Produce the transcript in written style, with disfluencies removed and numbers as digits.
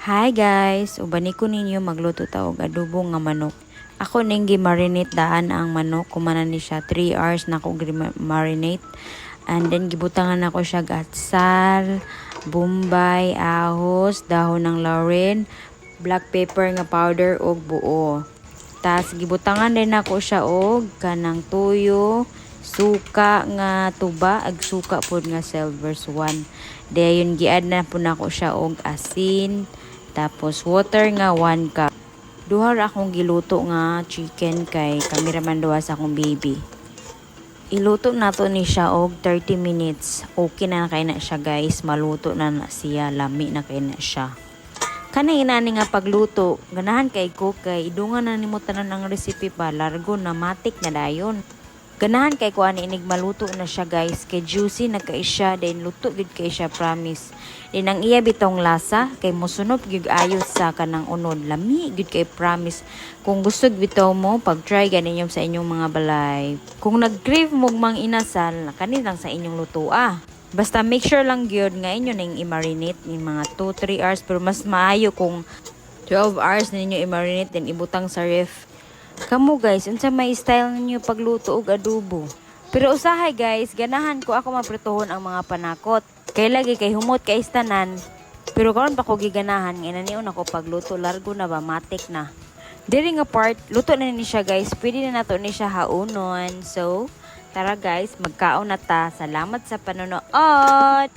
Hi guys, ubani ko ninyo magluto ta og adobo nga manok. Ako ning gi-marinate daan ang manok, kumanan ni siya 3 hours na ko marinate. And then gibutangan ako siya gatsal, bombay, ahos, dahon ng laurel, black pepper nga powder og buo. Tas gibutangan din ako siya og kanang tuyo, suka nga tuba, ag suka pod nga silvers 1. Dayon giad na po nako siya og asin, tapos water nga 1 cup. Duha ra akong giluto nga chicken kay kameraman duha sa akong baby. Iluto nato ni siya og 30 minutes. Okay na kay na siya guys, maluto na siya, lami na kay na siya. Kanay inani nga pagluto, ganahan kay ko kay idungan na nimo tanan ang recipe pa, largo na matik na dayon. Ganahan kay ko ani inig maluto na siya guys, kay juicy na kay siya, then luto gid kay siya, promise. Then ang iya bitong lasa kay mosunod gyud ayo sa kanang unod, lami gid kay, promise. Kung gusto bitaw mo pag try ganinyo sa inyong mga balay. Kung nag-crave mo mang inasal, kani lang sa inyong luto Basta make sure lang gyud nga inyo ning i-marinate ni mga 2-3 hours, pero mas maayo kung 12 hours ninyo i-marinate then ibutang sa ref. Kamu guys, unsa may style ninyo pagluto og adobo? Pero usahay guys, ganahan ko ako mapritohon ang mga panakot. Kay lagi kay humot kay istanan. Pero karon pa ko giganahan nga naniun ako pagluto, largo na ba, matik na. Diri nga part, luto na ni siya guys. Pwede na nato ni siya haunon. So, tara guys, magkaon na ta. Salamat sa panonood.